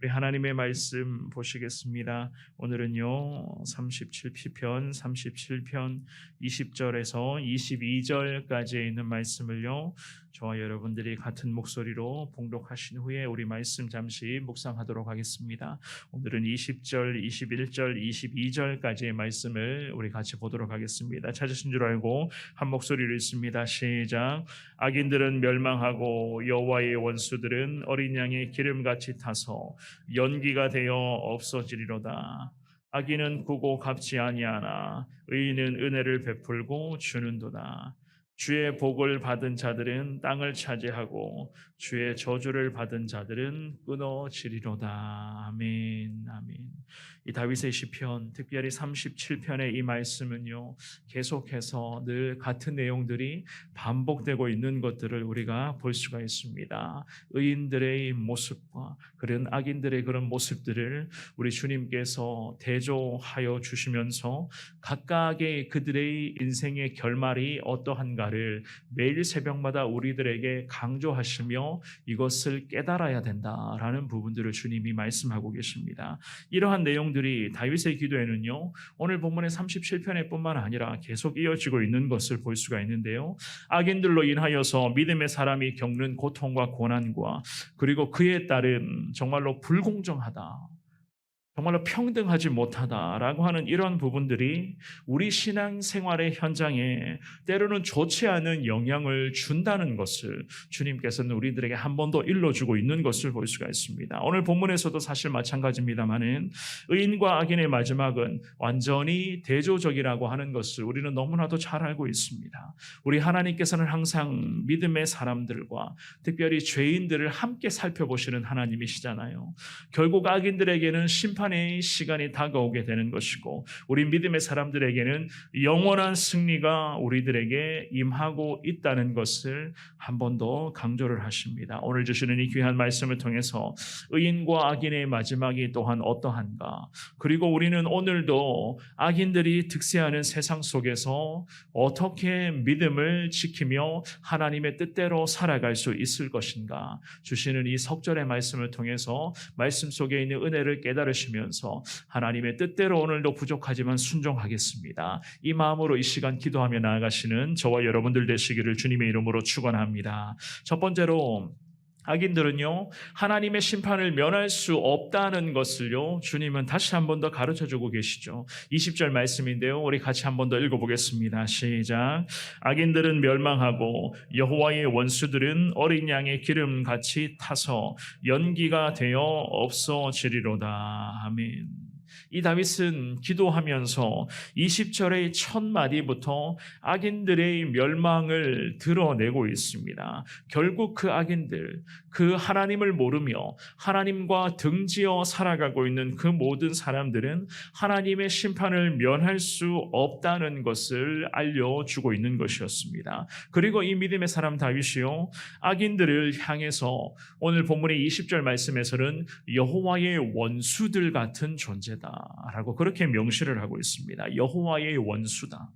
우리 하나님의 말씀 보시겠습니다. 오늘은요 37편 20절에서 22절까지에 있는 말씀을요 저와 여러분들이 같은 목소리로 봉독하신 후에 우리 말씀 잠시 묵상하도록 하겠습니다. 오늘은 20절, 21절, 22절까지의 말씀을 우리 같이 보도록 하겠습니다. 찾으신 줄 알고 한 목소리로 읽습니다. 시작. 악인들은 멸망하고 여호와의 원수들은 어린 양의 기름같이 타서 연기가 되어 없어지리로다. 악인은 꾸고 갚지 아니하나 의인은 은혜를 베풀고 주는도다. 주의 복을 받은 자들은 땅을 차지하고 주의 저주를 받은 자들은 끊어지리로다. 아멘. 아멘. 이 다윗의 시편, 특별히 37편의 이 말씀은요 계속해서 늘 같은 내용들이 반복되고 있는 것들을 우리가 볼 수가 있습니다. 의인들의 모습과 그런 악인들의 그런 모습들을 우리 주님께서 대조하여 주시면서 각각의 그들의 인생의 결말이 어떠한가를 매일 새벽마다 우리들에게 강조하시며 이것을 깨달아야 된다라는 부분들을 주님이 말씀하고 계십니다. 이러한 내용들이 다윗의 기도에는요 오늘 본문의 37편에 뿐만 아니라 계속 이어지고 있는 것을 볼 수가 있는데요. 악인들로 인하여서 믿음의 사람이 겪는 고통과 고난과 그리고 그에 따른 정말로 불공정하다, 정말로 평등하지 못하다라고 하는 이런 부분들이 우리 신앙생활의 현장에 때로는 좋지 않은 영향을 준다는 것을 주님께서는 우리들에게 한 번 더 일러주고 있는 것을 볼 수가 있습니다. 오늘 본문에서도 사실 마찬가지입니다만은 의인과 악인의 마지막은 완전히 대조적이라고 하는 것을 우리는 너무나도 잘 알고 있습니다. 우리 하나님께서는 항상 믿음의 사람들과 특별히 죄인들을 함께 살펴보시는 하나님이시잖아요. 결국 악인들에게는 심판의 시간이 다가오게 되는 것이고 우리 믿음의 사람들에게는 영원한 승리가 우리들에게 임하고 있다는 것을 한 번 더 강조를 하십니다. 오늘 주시는 이 귀한 말씀을 통해서 의인과 악인의 마지막이 또한 어떠한가, 그리고 우리는 오늘도 악인들이 득세하는 세상 속에서 어떻게 믿음을 지키며 하나님의 뜻대로 살아갈 수 있을 것인가 주시는 이 석절의 말씀을 통해서 말씀 속에 있는 은혜를 깨달으시면서 하나님의 뜻대로 오늘도 부족하지만 순종하겠습니다. 이 마음으로 이 시간 기도하며 나아가시는 저와 여러분들 되시기를 주님의 이름으로 축원합니다. 첫 번째로 악인들은요 하나님의 심판을 면할 수 없다는 것을요 주님은 다시 한 번 더 가르쳐주고 계시죠. 20절 말씀인데요 우리 같이 한 번 더 읽어보겠습니다. 시작. 악인들은 멸망하고 여호와의 원수들은 어린 양의 기름같이 타서 연기가 되어 없어지리로다. 아멘. 이 다윗은 기도하면서 20절의 첫 마디부터 악인들의 멸망을 드러내고 있습니다. 결국 그 악인들, 그 하나님을 모르며 하나님과 등지어 살아가고 있는 그 모든 사람들은 하나님의 심판을 면할 수 없다는 것을 알려주고 있는 것이었습니다. 그리고 이 믿음의 사람 다윗이요 악인들을 향해서 오늘 본문의 20절 말씀에서는 여호와의 원수들 같은 존재다 라고 그렇게 명시를 하고 있습니다. 여호와의 원수다.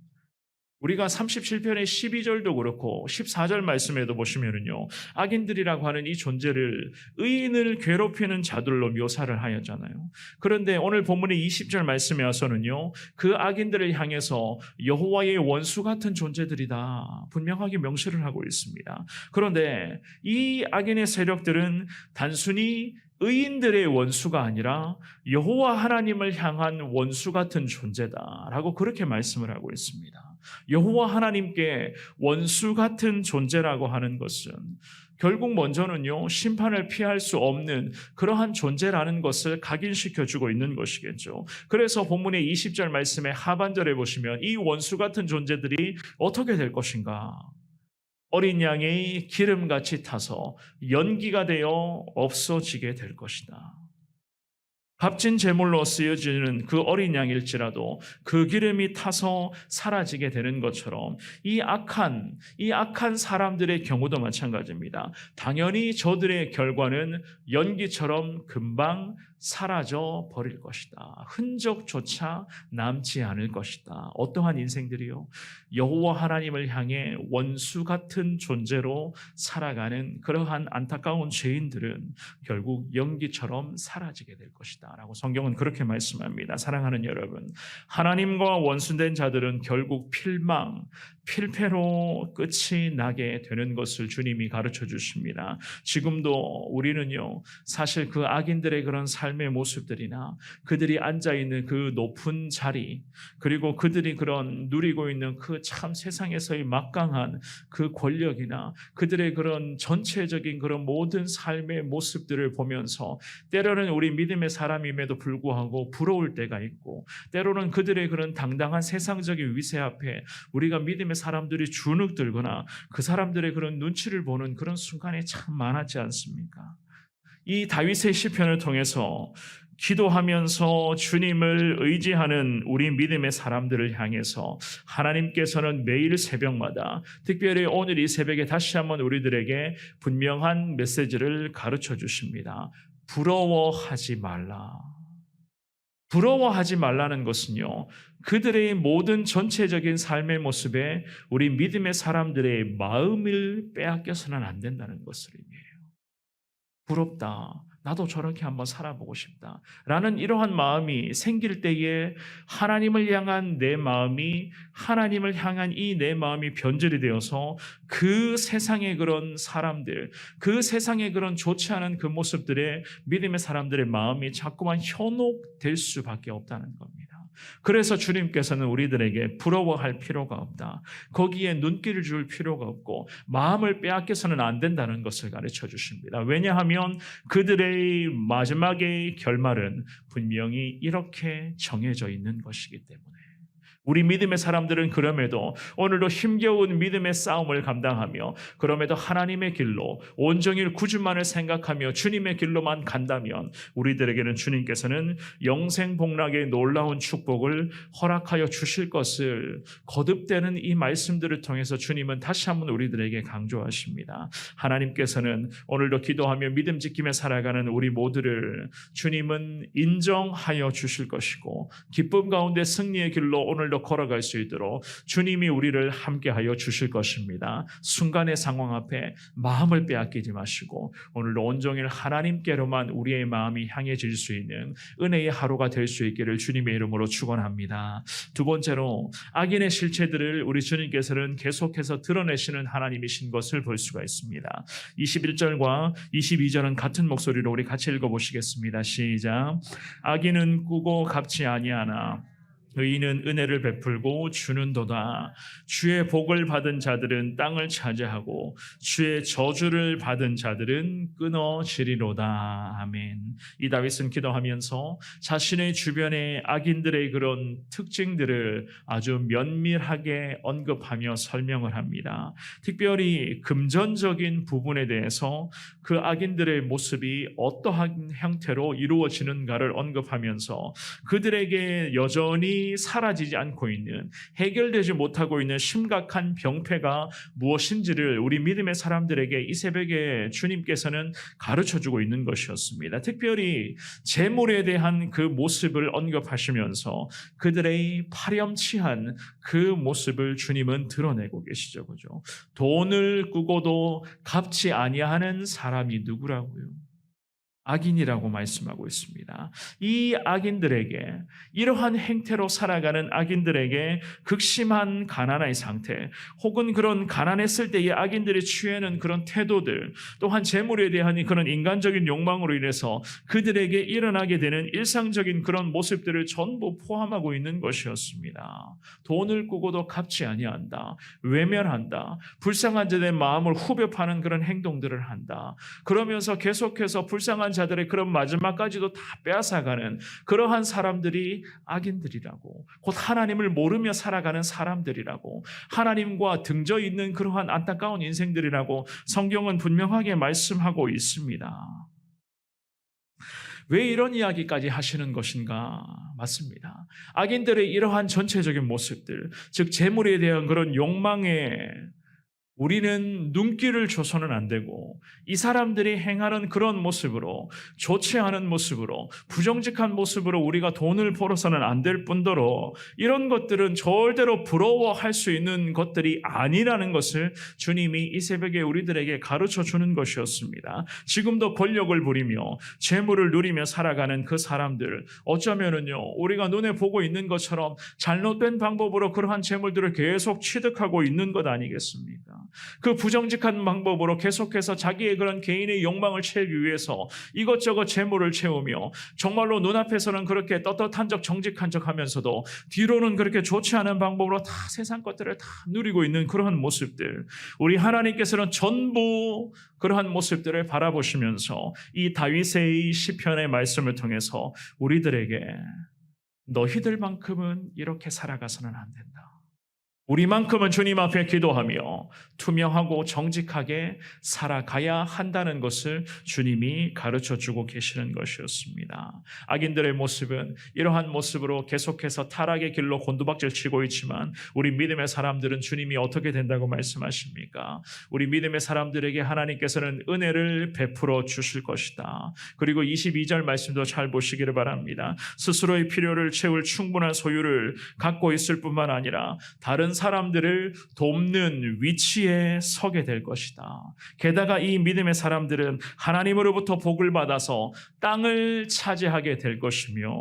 우리가 37편의 12절도 그렇고 14절 말씀에도 보시면은요 악인들이라고 하는 이 존재를 의인을 괴롭히는 자들로 묘사를 하였잖아요. 그런데 오늘 본문의 20절 말씀에 와서는요 그 악인들을 향해서 여호와의 원수 같은 존재들이다 분명하게 명시를 하고 있습니다. 그런데 이 악인의 세력들은 단순히 의인들의 원수가 아니라 여호와 하나님을 향한 원수 같은 존재다라고 그렇게 말씀을 하고 있습니다. 여호와 하나님께 원수 같은 존재라고 하는 것은 결국 먼저는요 심판을 피할 수 없는 그러한 존재라는 것을 각인시켜주고 있는 것이겠죠. 그래서 본문의 20절 말씀의 하반절에 보시면 이 원수 같은 존재들이 어떻게 될 것인가, 어린 양의 기름같이 타서 연기가 되어 없어지게 될 것이다. 값진 제물로 쓰여지는 그 어린 양일지라도 그 기름이 타서 사라지게 되는 것처럼 이 악한 사람들의 경우도 마찬가지입니다. 당연히 저들의 결과는 연기처럼 금방 사라져 버릴 것이다. 흔적조차 남지 않을 것이다. 어떠한 인생들이요? 여호와 하나님을 향해 원수 같은 존재로 살아가는 그러한 안타까운 죄인들은 결국 연기처럼 사라지게 될 것이다 라고 성경은 그렇게 말씀합니다. 사랑하는 여러분, 하나님과 원수된 자들은 결국 필패로 끝이 나게 되는 것을 주님이 가르쳐 주십니다. 지금도 우리는요, 사실 그 악인들의 그런 삶의 모습들이나 그들이 앉아있는 그 높은 자리, 그리고 그들이 그런 누리고 있는 그 참 세상에서의 막강한 그 권력이나 그들의 그런 전체적인 그런 모든 삶의 모습들을 보면서 때로는 우리 믿음의 사람임에도 불구하고 부러울 때가 있고, 때로는 그들의 그런 당당한 세상적인 위세 앞에 우리가 믿음의 사람들이 주눅 들거나 그 사람들의 그런 눈치를 보는 그런 순간이 참 많았지 않습니까? 이 다윗의 시편을 통해서 기도하면서 주님을 의지하는 우리 믿음의 사람들을 향해서 하나님께서는 매일 새벽마다, 특별히 오늘 이 새벽에 다시 한번 우리들에게 분명한 메시지를 가르쳐 주십니다. 부러워하지 말라. 부러워하지 말라는 것은요, 그들의 모든 전체적인 삶의 모습에 우리 믿음의 사람들의 마음을 빼앗겨서는 안 된다는 것을 의미해요. 부럽다. 나도 저렇게 한번 살아보고 싶다. 라는 이러한 마음이 생길 때에 하나님을 향한 내 마음이, 하나님을 향한 이 내 마음이 변질이 되어서 그 세상의 그런 사람들, 그 세상의 그런 좋지 않은 그 모습들에 믿음의 사람들의 마음이 자꾸만 현혹될 수밖에 없다는 겁니다. 그래서 주님께서는 우리들에게 부러워할 필요가 없다. 거기에 눈길을 줄 필요가 없고 마음을 빼앗겨서는 안 된다는 것을 가르쳐 주십니다. 왜냐하면 그들의 마지막의 결말은 분명히 이렇게 정해져 있는 것이기 때문에. 우리 믿음의 사람들은 그럼에도 오늘도 힘겨운 믿음의 싸움을 감당하며 그럼에도 하나님의 길로 온종일 구주만을 생각하며 주님의 길로만 간다면 우리들에게는 주님께서는 영생복락의 놀라운 축복을 허락하여 주실 것을 거듭되는 이 말씀들을 통해서 주님은 다시 한번 우리들에게 강조하십니다. 하나님께서는 오늘도 기도하며 믿음 지키며 살아가는 우리 모두를 주님은 인정하여 주실 것이고 기쁨 가운데 승리의 길로 오늘도 걸어갈 수 있도록 주님이 우리를 함께하여 주실 것입니다. 순간의 상황 앞에 마음을 빼앗기지 마시고 오늘도 온종일 하나님께로만 우리의 마음이 향해질 수 있는 은혜의 하루가 될 수 있기를 주님의 이름으로 축원합니다. 두 번째로 악인의 실체들을 우리 주님께서는 계속해서 드러내시는 하나님이신 것을 볼 수가 있습니다. 21절과 22절은 같은 목소리로 우리 같이 읽어보시겠습니다. 시작. 악인은 꾸고 갚지 아니하나 의인은 은혜를 베풀고 주는도다. 주의 복을 받은 자들은 땅을 차지하고 주의 저주를 받은 자들은 끊어지리로다. 아멘. 이 다윗은 기도하면서 자신의 주변의 악인들의 그런 특징들을 아주 면밀하게 언급하며 설명을 합니다. 특별히 금전적인 부분에 대해서 그 악인들의 모습이 어떠한 형태로 이루어지는가를 언급하면서 그들에게 여전히 사라지지 않고 있는, 해결되지 못하고 있는 심각한 병폐가 무엇인지를 우리 믿음의 사람들에게 이 새벽에 주님께서는 가르쳐주고 있는 것이었습니다. 특별히 재물에 대한 그 모습을 언급하시면서 그들의 파렴치한 그 모습을 주님은 드러내고 계시죠. 그죠? 돈을 꾸고도 갚지 아니하는 사람이 누구라고요? 악인이라고 말씀하고 있습니다. 이 악인들에게, 이러한 행태로 살아가는 악인들에게 극심한 가난의 상태, 혹은 그런 가난했을 때의 악인들이 취하는 그런 태도들, 또한 재물에 대한 그런 인간적인 욕망으로 인해서 그들에게 일어나게 되는 일상적인 그런 모습들을 전부 포함하고 있는 것이었습니다. 돈을 꾸고도 갚지 아니한다, 외면한다, 불쌍한 자들의 마음을 후벼 파는 그런 행동들을 한다. 그러면서 계속해서 불쌍한 자들의 그런 마지막까지도 다 빼앗아가는 그러한 사람들이 악인들이라고, 곧 하나님을 모르며 살아가는 사람들이라고, 하나님과 등져 있는 그러한 안타까운 인생들이라고 성경은 분명하게 말씀하고 있습니다. 왜 이런 이야기까지 하시는 것인가? 맞습니다. 악인들의 이러한 전체적인 모습들, 즉 재물에 대한 그런 욕망에 우리는 눈길을 줘서는 안 되고, 이 사람들이 행하는 그런 모습으로, 좋지 않은 모습으로, 부정직한 모습으로 우리가 돈을 벌어서는 안 될 뿐더러 이런 것들은 절대로 부러워할 수 있는 것들이 아니라는 것을 주님이 이 새벽에 우리들에게 가르쳐 주는 것이었습니다. 지금도 권력을 부리며 재물을 누리며 살아가는 그 사람들, 어쩌면은요, 우리가 눈에 보고 있는 것처럼 잘못된 방법으로 그러한 재물들을 계속 취득하고 있는 것 아니겠습니까? 그 부정직한 방법으로 계속해서 자기의 그런 개인의 욕망을 채우기 위해서 이것저것 재물을 채우며, 정말로 눈앞에서는 그렇게 떳떳한 척 정직한 척 하면서도 뒤로는 그렇게 좋지 않은 방법으로 다 세상 것들을 다 누리고 있는 그러한 모습들, 우리 하나님께서는 전부 그러한 모습들을 바라보시면서 이 다윗의 시편의 말씀을 통해서 우리들에게 너희들만큼은 이렇게 살아가서는 안 된다, 우리만큼은 주님 앞에 기도하며 투명하고 정직하게 살아가야 한다는 것을 주님이 가르쳐주고 계시는 것이었습니다. 악인들의 모습은 이러한 모습으로 계속해서 타락의 길로 곤두박질 치고 있지만, 우리 믿음의 사람들은 주님이 어떻게 된다고 말씀하십니까? 우리 믿음의 사람들에게 하나님께서는 은혜를 베풀어 주실 것이다. 그리고 22절 말씀도 잘 보시기를 바랍니다. 스스로의 필요를 채울 충분한 소유를 갖고 있을 뿐만 아니라 다른 사람들을 돕는 위치에 서게 될 것이다. 게다가 이 믿음의 사람들은 하나님으로부터 복을 받아서 땅을 차지하게 될 것이며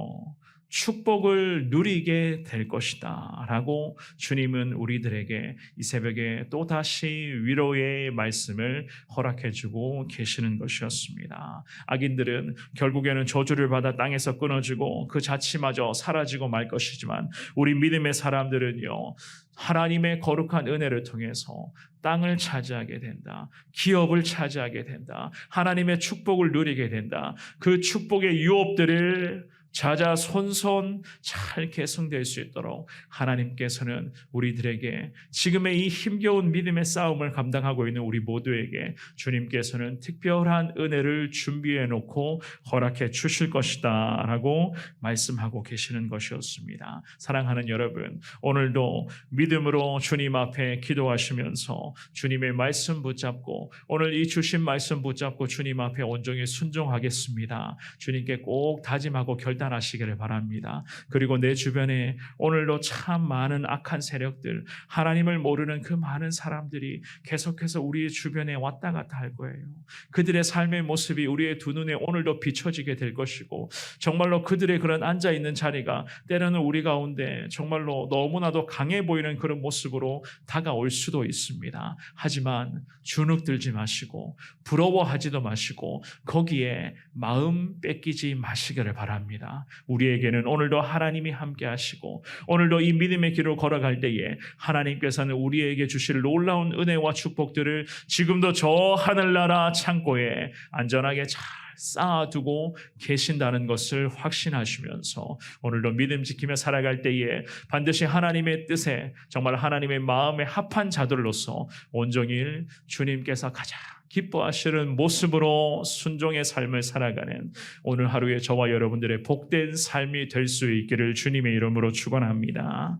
축복을 누리게 될 것이다 라고 주님은 우리들에게 이 새벽에 또다시 위로의 말씀을 허락해 주고 계시는 것이었습니다. 악인들은 결국에는 저주를 받아 땅에서 끊어지고 그 자치마저 사라지고 말 것이지만, 우리 믿음의 사람들은요, 하나님의 거룩한 은혜를 통해서 땅을 차지하게 된다, 기업을 차지하게 된다, 하나님의 축복을 누리게 된다. 그 축복의 유업들을 자자손손 잘 계승될 수 있도록 하나님께서는 우리들에게, 지금의 이 힘겨운 믿음의 싸움을 감당하고 있는 우리 모두에게 주님께서는 특별한 은혜를 준비해 놓고 허락해 주실 것이다 라고 말씀하고 계시는 것이었습니다. 사랑하는 여러분, 오늘도 믿음으로 주님 앞에 기도하시면서 주님의 말씀 붙잡고, 오늘 이 주신 말씀 붙잡고 주님 앞에 온전히 순종하겠습니다, 주님께 꼭 다짐하고 결단하시기를 바랍니다. 그리고 내 주변에 오늘도 참 많은 악한 세력들, 하나님을 모르는 그 많은 사람들이 계속해서 우리의 주변에 왔다 갔다 할 거예요. 그들의 삶의 모습이 우리의 두 눈에 오늘도 비춰지게 될 것이고, 정말로 그들의 그런 앉아있는 자리가 때로는 우리 가운데 정말로 너무나도 강해 보이는 그런 모습으로 다가올 수도 있습니다. 하지만 주눅들지 마시고 부러워하지도 마시고 거기에 마음 뺏기지 마시기를 바랍니다. 우리에게는 오늘도 하나님이 함께 하시고, 오늘도 이 믿음의 길을 걸어갈 때에 하나님께서는 우리에게 주실 놀라운 은혜와 축복들을 지금도 저 하늘나라 창고에 안전하게 잘 쌓아두고 계신다는 것을 확신하시면서 오늘도 믿음 지키며 살아갈 때에 반드시 하나님의 뜻에, 정말 하나님의 마음에 합한 자들로서 온종일 주님께서 가장 기뻐하시는 모습으로 순종의 삶을 살아가는 오늘 하루의 저와 여러분들의 복된 삶이 될 수 있기를 주님의 이름으로 축원합니다.